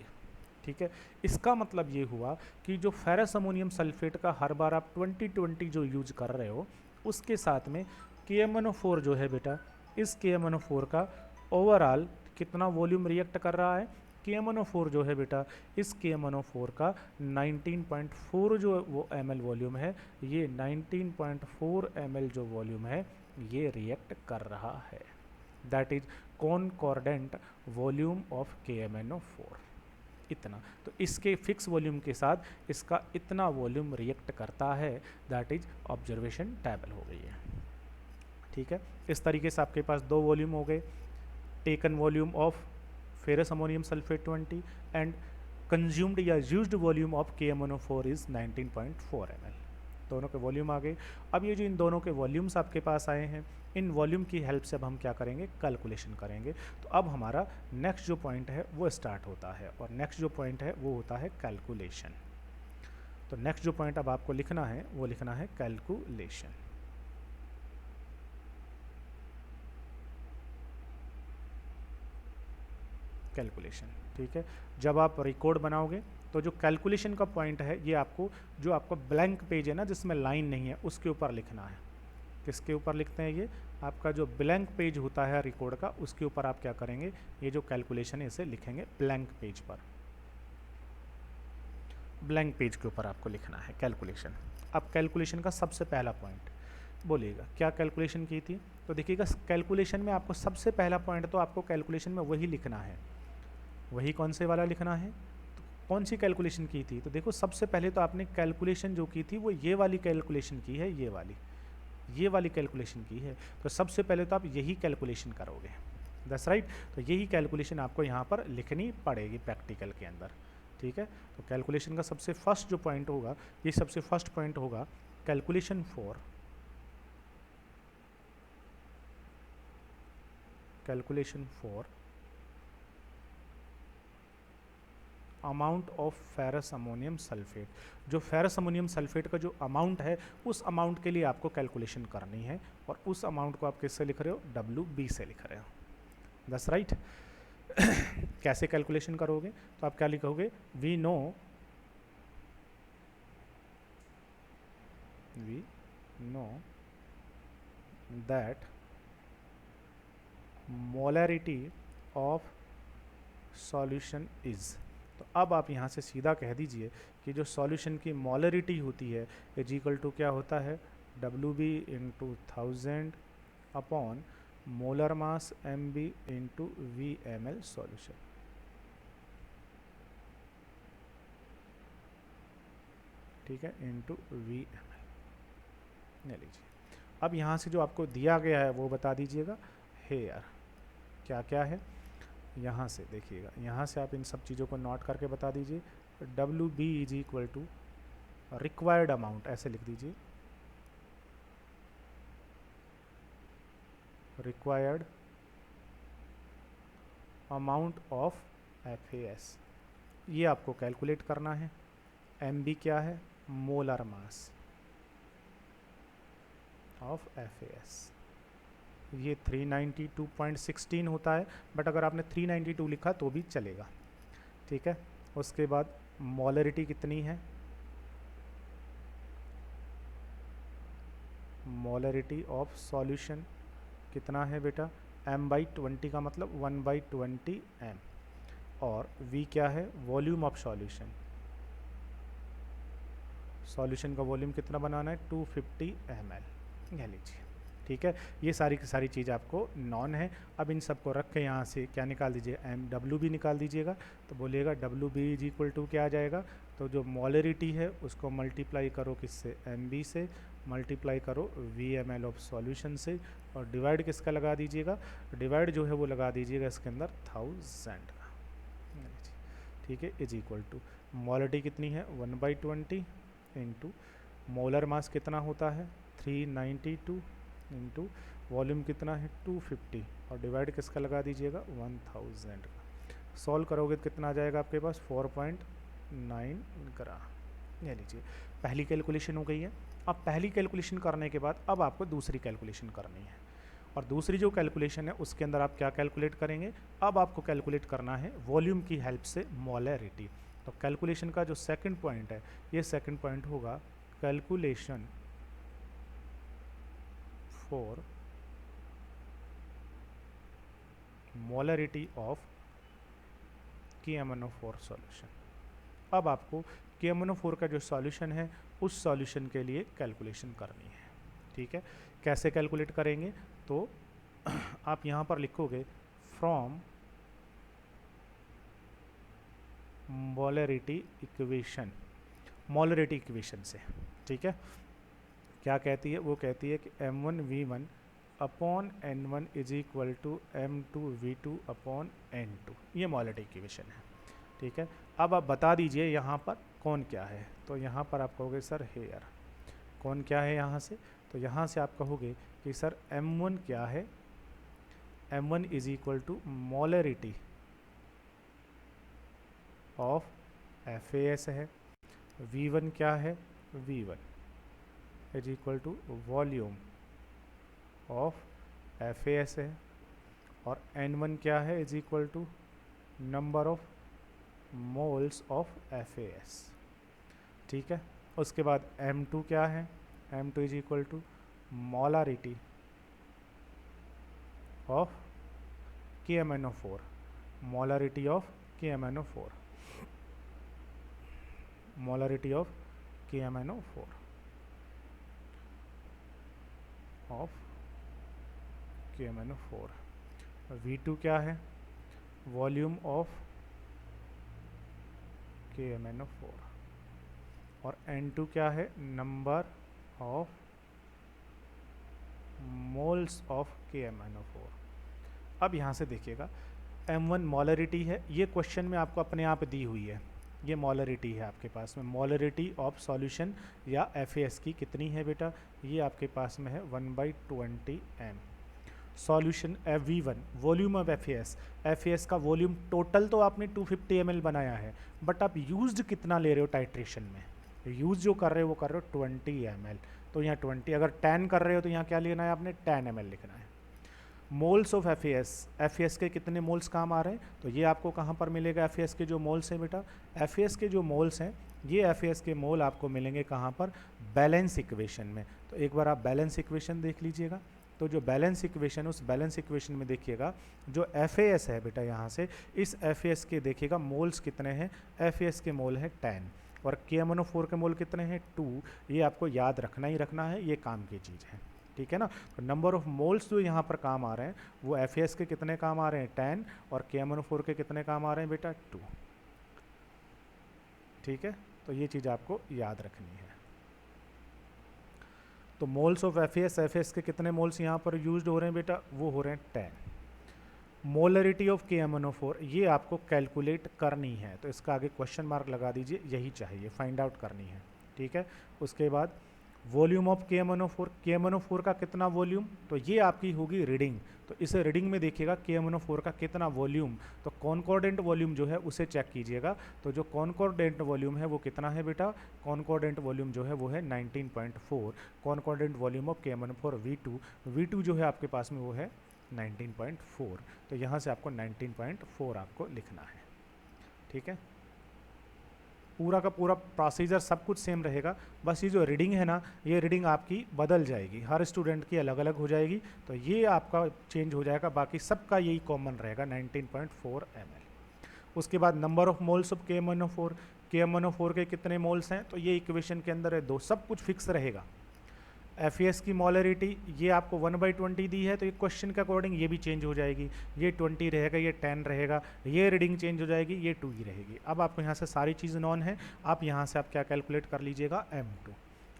ठीक है। इसका मतलब ये हुआ कि जो फेरस अमोनियम सल्फेट का हर बार आप 20-20 जो यूज कर रहे हो, उसके साथ में KMnO4 जो है बेटा, इस KMnO4 का ओवरऑल कितना वॉल्यूम रिएक्ट कर रहा है, KMnO4 जो है बेटा, इस KMnO4 का 19.4 जो वो ml वॉल्यूम है, ये 19.4 ml जो वॉल्यूम है ये रिएक्ट कर रहा है, that is कॉनकॉर्डेंट volume of KMnO4 इतना। तो इसके फिक्स वॉल्यूम के साथ इसका इतना वॉल्यूम रिएक्ट करता है, दैट इज ऑब्जर्वेशन टेबल हो गई है, ठीक है। इस तरीके से आपके पास 2 वॉल्यूम हो गए, taken volume of ferrous ammonium sulphate 20 and consumed या used volume of KMnO4 is 19.4 ml, दोनों के वॉल्यूम आ गए। अब ये जो इन दोनों के वॉल्यूम्स आपके पास आए हैं, इन वॉल्यूम की हेल्प से अब हम क्या करेंगे, कैलकुलेशन करेंगे। तो अब हमारा नेक्स्ट जो पॉइंट है वो स्टार्ट होता है, और नेक्स्ट जो पॉइंट है वो होता है कैलकुलेशन। तो नेक्स्ट जो पॉइंट अब आपको लिखना है वो लिखना है कैलकुलेशन। कैलकुलेशन। ठीक है, जब आप रिकॉर्ड बनाओगे तो जो कैलकुलेशन का पॉइंट है ये आपको, जो आपका ब्लैंक पेज है ना जिसमें लाइन नहीं है, उसके ऊपर लिखना है। किसके ऊपर लिखते हैं ये? आपका जो ब्लैंक पेज होता है रिकॉर्ड का, उसके ऊपर आप क्या करेंगे, ये जो कैलकुलेशन है इसे लिखेंगे ब्लैंक पेज पर। ब्लैंक पेज के ऊपर आपको लिखना है कैलकुलेशन। अब कैलकुलेशन का सबसे पहला पॉइंट बोलिएगा, क्या कैलकुलेशन की थी? तो देखिएगा कैलकुलेशन में आपको सबसे पहला पॉइंट तो आपको कैलकुलेशन में वही लिखना है। वही कौन से वाला लिखना है? तो कौन सी कैलकुलेशन की थी? तो देखो सबसे पहले तो आपने कैलकुलेशन जो की थी वो ये वाली कैलकुलेशन की है, ये वाली कैलकुलेशन की है। तो सबसे पहले तो आप यही कैलकुलेशन करोगे, दैट्स राइट। तो यही कैलकुलेशन आपको यहाँ पर लिखनी पड़ेगी प्रैक्टिकल के अंदर। ठीक है, तो कैलकुलेशन का सबसे फर्स्ट जो पॉइंट होगा, ये सबसे फर्स्ट पॉइंट होगा calculation for amount of ferrous ammonium sulphate. जो फेरस अमोनियम सल्फेट का जो अमाउंट है, उस अमाउंट के लिए आपको कैलकुलेशन करनी है, और उस अमाउंट को आप किससे लिख रहे हो? WB से लिख रहे हो, दैट्स राइट। कैसे कैलकुलेशन करोगे? तो आप क्या लिखोगे? We know that molarity of solution is. तो अब आप यहाँ से सीधा कह दीजिए कि जो सॉल्यूशन की मोलरिटी होती है इज इक्वल टू क्या होता है? WB into 1000 upon molar mass MB into VmL solution. ठीक है, इंटू VmL ले लीजिए। अब यहाँ से जो आपको दिया गया है वो बता दीजिएगा। हेयर क्या क्या है, यहाँ से देखिएगा, यहाँ से आप इन सब चीज़ों को नोट करके बता दीजिए। WB is equal to required amount, ऐसे लिख दीजिए, रिक्वायर्ड अमाउंट ऑफ FAS, ये आपको कैलकुलेट करना है। MB क्या है? मोलर मास ऑफ FAS, ये 392.16 होता है, बट अगर आपने 392 लिखा तो भी चलेगा। ठीक है, उसके बाद मोलरिटी कितनी है? मोलरिटी ऑफ सॉल्यूशन कितना है बेटा? M/20 का मतलब 1/20 M, और V क्या है? Volume of solution. सॉल्यूशन का वॉल्यूम कितना बनाना है? 250 ml, यह लीजिए। ठीक है, ये सारी की सारी चीज़ आपको नॉन है। अब इन सबको रख के यहाँ से क्या निकाल दीजिए? WB निकाल दीजिएगा। तो बोलिएगा WB इज इक्वल टू क्या आ जाएगा? तो जो मोलरिटी है उसको मल्टीप्लाई करो किससे? MB से, मल्टीप्लाई करो VmL ऑफ सॉल्यूशन से, और डिवाइड किसका लगा दीजिएगा? डिवाइड जो है वो लगा दीजिएगा इसके अंदर 1000 का। ठीक है, इज इक्वल टू मोलरिटी कितनी है? 1/20 इंटू मोलर मास कितना होता है? 392 इंटू वॉल्यूम कितना है? 250, और डिवाइड किसका लगा दीजिएगा? 1000 का। सॉल्व करोगे तो कितना आ जाएगा आपके पास? 4.9 ग्राम। ये लीजिए, पहली कैलकुलेशन हो गई है। अब पहली कैलकुलेशन करने के बाद अब आपको दूसरी कैलकुलेशन करनी है, और दूसरी जो कैलकुलेशन है उसके अंदर आप क्या कैलकुलेट करेंगे? अब आपको कैलकुलेट करना है वॉल्यूम की हेल्प से मोलैरिटी। तो कैलकुलेशन का जो सेकंड पॉइंट है, ये सेकंड पॉइंट होगा calculation for molarity of KMnO4 solution. अब आपको KMnO4 का जो सॉल्यूशन है उस सॉल्यूशन के लिए कैलकुलेशन करनी है। ठीक है, कैसे कैलकुलेट करेंगे? तो आप यहाँ पर लिखोगे from molarity equation, molarity equation से। ठीक है, क्या कहती है? वो कहती है कि M1V1 upon N1 is equal to M2V2 upon N2, ये मोलरिटी इक्वेशन है। ठीक है, अब आप बता दीजिए यहाँ पर कौन क्या है। तो यहाँ पर आप कहोगे सर हेयर, कौन क्या है यहाँ से? तो यहाँ से आप कहोगे कि सर M1 क्या है? M1 is equal to molarity of FAS है। V1 क्या है? V1 is equal to volume of FAS है, और N1 क्या है? Is equal to number of moles of FAS। ठीक है, उसके बाद M2 क्या है, M2 is equal to molarity of KMnO4, molarity of KMnO4, molarity of KMnO4 of KMnO4। V2 क्या है, वॉल्यूम ऑफ KMnO4, और N2 क्या है, number of moles of KMnO4। अब यहाँ से देखिएगा, M1 मोलरिटी है, ये क्वेश्चन में आपको अपने आप दी हुई है, ये मोलरिटी है आपके पास में। मोलरिटी ऑफ सॉल्यूशन या FAS की कितनी है बेटा, ये आपके पास में है 1/20 m। Solution V1 volume of FAS का वॉल्यूम टोटल तो आपने 250 ml बनाया है, बट आप यूज्ड कितना ले रहे हो टाइट्रेशन में, यूज जो कर रहे हो वो कर रहे हो 20 ml, तो यहाँ 20, अगर 10 कर रहे हो तो यहाँ क्या लेना है आपने, 10 ml लिखना है। मोल्स ऑफ FAS के कितने मोल्स काम आ रहे हैं, तो ये आपको कहाँ पर मिलेगा, FAS के जो मोल्स हैं बेटा, FAS के जो मोल्स हैं, ये FAS के मोल आपको मिलेंगे कहाँ पर, बैलेंस इक्वेशन में। तो एक बार आप बैलेंस इक्वेशन देख लीजिएगा, तो जो बैलेंस इक्वेशन, उस बैलेंस इक्वेशन में देखिएगा जो FAS है बेटा, यहाँ से इस FAS के देखिएगा मोल्स कितने हैं, FAS के मोल है 10 और KMnO4 के मोल कितने हैं 2। ये आपको याद रखना ही रखना है, ये काम की चीज़ है, ठीक है ना। तो नंबर ऑफ मोल्स जो यहाँ पर काम आ रहे हैं वो FAS के कितने काम आ रहे हैं 10 और KMnO4 के कितने काम आ रहे हैं बेटा 2, ठीक है। तो ये चीज़ आपको याद रखनी है। तो मोल्स ऑफ FAS के कितने मोल्स यहाँ पर यूज्ड हो रहे हैं बेटा, वो हो रहे हैं 10। मोलरिटी ऑफ KMnO4 ये आपको कैलकुलेट करनी है, तो इसका आगे क्वेश्चन मार्क लगा दीजिए, यही चाहिए, फाइंड आउट करनी है, ठीक है। उसके बाद वॉल्यूम ऑफ KMnO4 का कितना वॉल्यूम, तो ये आपकी होगी रीडिंग, तो इसे रीडिंग में देखिएगा KMnO4 का कितना वॉल्यूम, तो कॉन्कॉर्डेंट वॉल्यूम जो है उसे चेक कीजिएगा। तो जो कॉन्कॉर्डेंट वॉल्यूम है वो कितना है बेटा, कॉन्कॉर्डेंट वॉल्यूम जो है वो है 19.4। Concordant volume of KMnO4 V2 जो है आपके पास में वो है 19.4, तो यहाँ से आपको 19.4 आपको लिखना है, ठीक है। पूरा का पूरा प्रोसीजर सब कुछ सेम रहेगा, बस ये जो रीडिंग है ना, ये रीडिंग आपकी बदल जाएगी, हर स्टूडेंट की अलग अलग हो जाएगी, तो ये आपका चेंज हो जाएगा, बाकी सबका यही कॉमन रहेगा 19.4 ml। उसके बाद number of moles of KMnO4 के कितने मोल्स हैं, तो ये इक्वेशन के अंदर है 2, सब कुछ फिक्स रहेगा। FAS की मोलरिटी ये आपको 1/20 दी है, तो ये क्वेश्चन के अकॉर्डिंग ये भी चेंज हो जाएगी, ये 20 रहेगा, ये 10 रहेगा, ये रीडिंग चेंज हो जाएगी, ये 2 ही रहेगी। अब आपको यहाँ से सारी चीज़ नॉन है, आप यहाँ से आप क्या कैलकुलेट कर लीजिएगा M2।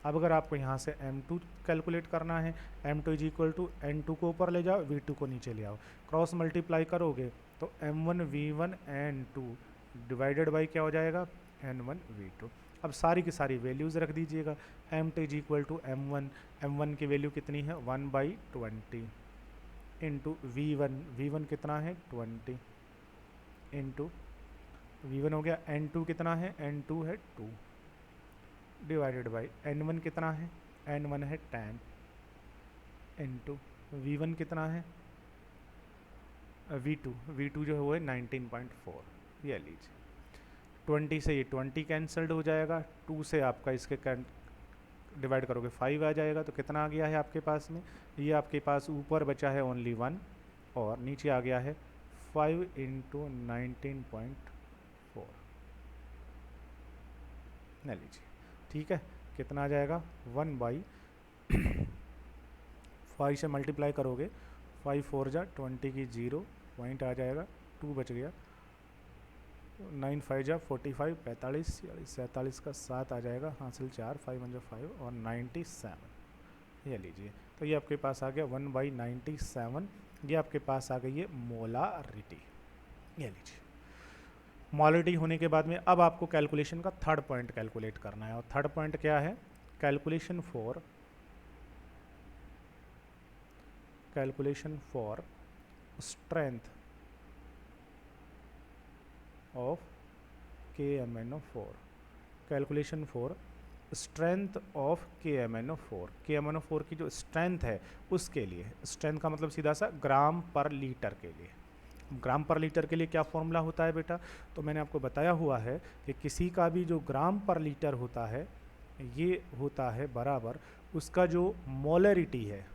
अब अगर आपको यहाँ से M2 कैलकुलेट करना है, M2 is equal to N2 को ऊपर ले जाओ, V2 को नीचे ले आओ, क्रॉस मल्टीप्लाई करोगे तो M1 V1 N2 divided by क्या हो जाएगा N1 V2। अब सारी की सारी वैल्यूज़ रख दीजिएगा, M2 is equal to M1 की वैल्यू कितनी है 1/20 इंटू V1 कितना है 20 इंटू V1 हो गया, N2 कितना है, N2 है 2 डिवाइडेड बाई N1 कितना है, N1 है 10 इंटू V1 कितना है V2 जो है वो है 19.4। ये लीजिए 20 से ये 20 कैंसल्ड हो जाएगा, 2 से आपका इसके डिवाइड करोगे 5 आ जाएगा, तो कितना आ गया है आपके पास में, ये आपके पास ऊपर बचा है ओनली 1 और नीचे आ गया है 5 इंटू 19.4। न लीजिए, ठीक है, कितना आ जाएगा 1/5 से मल्टीप्लाई करोगे 5 4 जा 20 की 0 पॉइंट आ जाएगा, 2 बच गया, 9 5 जा 45 45 47 का 7 आ जाएगा, हासिल 4 5 1 5 और 97। ये लीजिए, तो ये आपके पास आ गया 1/97, ये आपके पास आ गई है मोलारिटी। ये लीजिए, मोलारिटी होने के बाद में अब आपको कैलकुलेशन का थर्ड पॉइंट कैलकुलेट करना है, और थर्ड पॉइंट क्या है, calculation for strength of KMnO4, calculation for strength of KMnO4 की जो स्ट्रेंथ है उसके लिए, स्ट्रेंथ का मतलब सीधा सा ग्राम पर लीटर के लिए, ग्राम पर लीटर के लिए क्या फॉर्मूला होता है बेटा, तो मैंने आपको बताया हुआ है कि किसी का भी जो ग्राम पर लीटर होता है ये होता है बराबर उसका जो मोलरिटी है,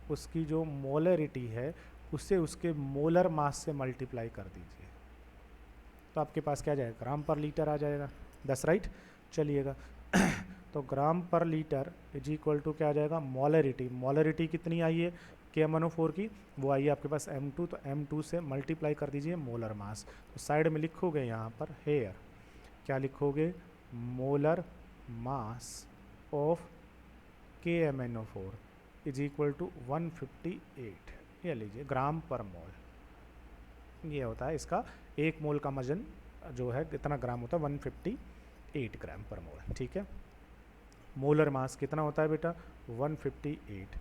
उसकी जो मोलरिटी है उससे उसके मोलर मास से मल्टीप्लाई कर दीजिए, तो आपके पास क्या आ जाएगा, ग्राम पर लीटर आ जाएगा। दस राइट, चलिएगा तो ग्राम per litre is equal to क्या आ जाएगा, मोलरिटी। मोलरिटी कितनी आई है KMnO4 की, वो आई है आपके पास M2, तो M2 से मल्टीप्लाई कर दीजिए मोलर मास। तो साइड में लिखोगे यहाँ पर हेयर, क्या लिखोगे, molar mass of KMnO4 is equal to 158, ये लीजिए ग्राम पर मोल। ये होता है इसका एक मोल का वजन जो है कितना ग्राम होता है, 158 ग्राम पर मोल। ठीक है, मोलर मास कितना होता है बेटा, 158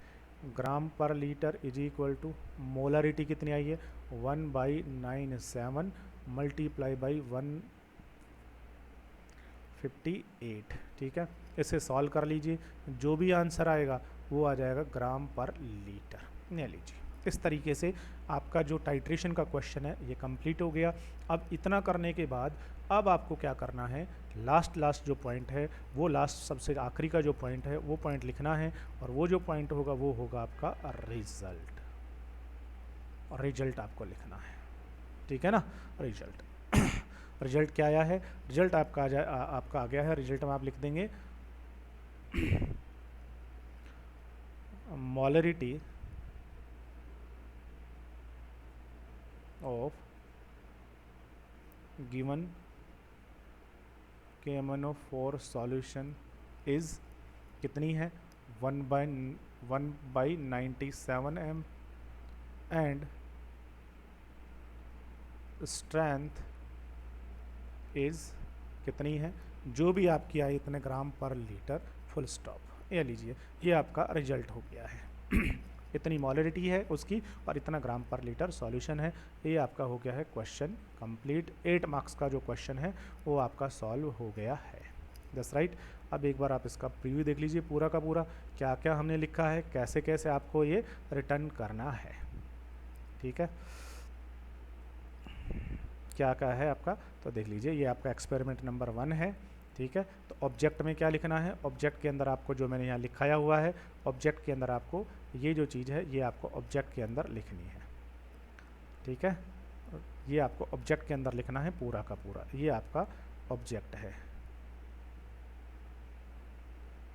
gram per litre is equal to molarity कितनी आई है, 1/97 मल्टीप्लाई बाई 158। ठीक है, इसे सॉल्व कर लीजिए, जो भी आंसर आएगा वो आ जाएगा ग्राम पर लीटर। ले लीजिए, इस तरीके से आपका जो टाइट्रेशन का क्वेश्चन है ये कंप्लीट हो गया। अब इतना करने के बाद अब आपको क्या करना है, लास्ट जो पॉइंट है वो लास्ट सबसे आखिरी का जो पॉइंट है वो पॉइंट लिखना है, और वो जो पॉइंट होगा वो होगा आपका रिजल्ट। और रिजल्ट आपको लिखना है, ठीक है ना, रिजल्ट रिजल्ट क्या आया है, रिजल्ट आपका आपका आ गया है, रिजल्ट में आप लिख देंगे molarity of given KMnO4 solution is कितनी है, 1/97 m एंड स्ट्रेंथ इज कितनी है, जो भी आपकी आई इतने ग्राम पर लीटर, फुल स्टॉप। ये लीजिए, ये आपका रिजल्ट हो गया है इतनी मोलरिटी है उसकी और इतना ग्राम पर लीटर सॉल्यूशन है। ये आपका हो गया है क्वेश्चन कंप्लीट। 8 मार्क्स का जो क्वेश्चन है वो आपका सॉल्व हो गया है। दस राइट। अब एक बार आप इसका प्रीव्यू देख लीजिए पूरा का पूरा, क्या क्या हमने लिखा है, कैसे कैसे आपको ये रिटर्न करना है। ठीक है, क्या क्या है आपका, तो देख लीजिए, ये आपका एक्सपेरिमेंट नंबर 1 है। ठीक है, तो ऑब्जेक्ट में क्या लिखना है, ऑब्जेक्ट के अंदर आपको जो मैंने यहाँ लिखाया हुआ है, ऑब्जेक्ट के अंदर आपको ये जो चीज़ है ये आपको ऑब्जेक्ट के अंदर लिखनी है। ठीक है, ये आपको ऑब्जेक्ट के अंदर लिखना है पूरा का पूरा, ये आपका ऑब्जेक्ट है,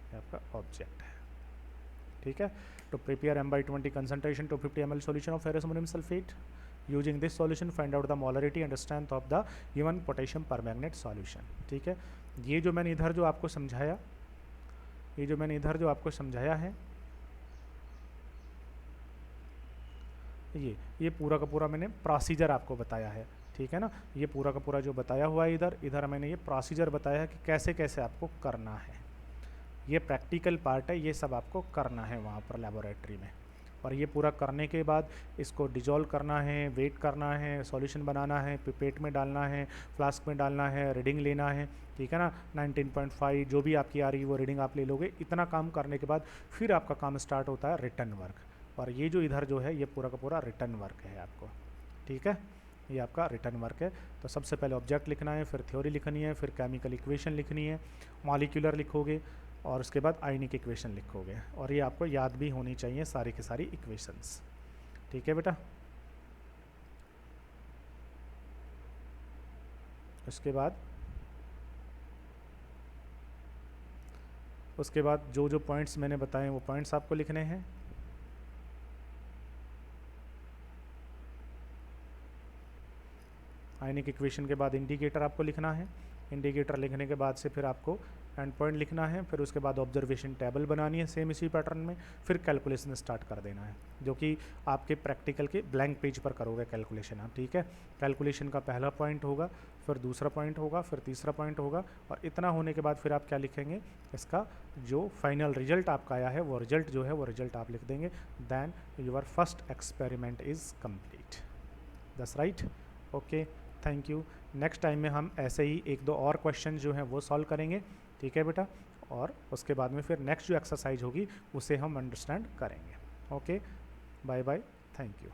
ये आपका ऑब्जेक्ट है। ठीक है, to prepare M/20 concentration 250 ml solution of ferrous ammonium sulfate. Using this solution find out the molarity and strength of the given potassium permanganate solution. ठीक है, ये जो मैंने इधर जो आपको समझाया, ये जो मैंने इधर जो आपको समझाया है, ये पूरा का पूरा मैंने प्रोसीजर आपको बताया है। ठीक है ना, ये पूरा का पूरा जो बताया हुआ है इधर मैंने ये प्रोसीजर बताया है कि कैसे कैसे आपको करना है। ये प्रैक्टिकल पार्ट है, ये सब आपको करना है वहाँ पर लेबोरेटरी में। और ये पूरा करने के बाद इसको डिजोल्व करना है, वेट करना है, सॉल्यूशन बनाना है, पिपेट में डालना है, फ्लास्क में डालना है, रीडिंग लेना है। ठीक है ना, 19.5 जो भी आपकी आ रही है वो रीडिंग आप ले लोगे। इतना काम करने के बाद फिर आपका काम स्टार्ट होता है रिटर्न वर्क, और ये जो इधर जो है ये पूरा का पूरा रिटर्न वर्क है आपको। ठीक है, ये आपका रिटर्न वर्क है। तो सबसे पहले ऑब्जेक्ट लिखना है, फिर थ्योरी लिखनी है, फिर केमिकल इक्वेशन लिखनी है, मॉलिक्यूलर लिखोगे, और उसके बाद आयनिक इक्वेशन लिखोगे, और ये आपको याद भी होनी चाहिए सारी की सारी इक्वेशंस। ठीक है बेटा, उसके बाद जो जो पॉइंट्स मैंने बताए वो पॉइंट्स आपको लिखने हैं। आयनिक इक्वेशन के बाद इंडिकेटर आपको लिखना है, इंडिकेटर लिखने के बाद से फिर आपको एंड पॉइंट लिखना है, फिर उसके बाद ऑब्जर्वेशन टेबल बनानी है सेम इसी पैटर्न में, फिर कैलकुलेशन स्टार्ट कर देना है, जो कि आपके प्रैक्टिकल के ब्लैंक पेज पर करोगे कैलकुलेशन आप। ठीक है, कैलकुलेशन का पहला पॉइंट होगा, फिर दूसरा पॉइंट होगा, फिर तीसरा पॉइंट होगा, और इतना होने के बाद फिर आप क्या लिखेंगे, इसका जो फाइनल रिजल्ट आपका आया है वो रिजल्ट जो है वो रिजल्ट आप लिख देंगे। Then your first experiment is complete. That's right. Okay, thank you. Next time में हम ऐसे ही एक दो और क्वेश्चन जो हैं वो सॉल्व करेंगे। ठीक है बेटा, और उसके बाद में फिर नेक्स्ट जो एक्सरसाइज होगी उसे हम अंडरस्टैंड करेंगे। Okay, bye bye, thank you.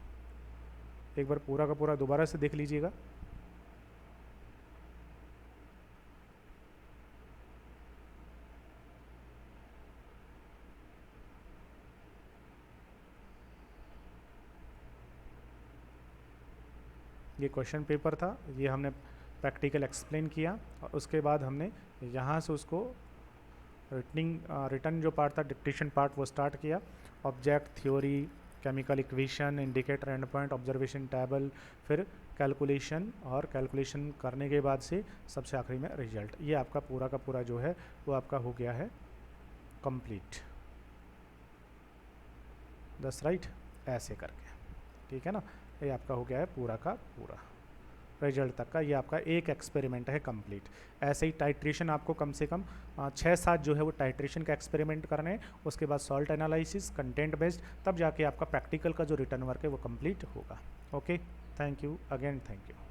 एक बार पूरा का पूरा दोबारा से देख लीजिएगा। ये क्वेश्चन पेपर था, ये हमने प्रैक्टिकल एक्सप्लेन किया और उसके बाद हमने यहाँ से उसको रिटर्न जो पार्ट था, डिक्टेशन पार्ट, वो स्टार्ट किया। Object, theory, chemical equation, indicator, and point, observation table, फिर कैलकुलेशन, और कैलकुलेशन करने के बाद से सबसे आखिरी में रिजल्ट। ये आपका पूरा का पूरा जो है वो आपका हो गया है कंप्लीट। दस राइट, ऐसे करके, ठीक है ना। ये आपका हो गया है पूरा का पूरा रिजल्ट तक का, ये आपका एक एक्सपेरिमेंट है कंप्लीट। ऐसे ही टाइट्रेशन आपको कम से कम 6-7 जो है वो टाइट्रेशन का एक्सपेरिमेंट करने हैं, उसके बाद सॉल्ट एनालिसिस, कंटेंट बेस्ड, तब जाके आपका प्रैक्टिकल का जो रिटर्न वर्क है वो कंप्लीट होगा। Okay, thank you again, thank you.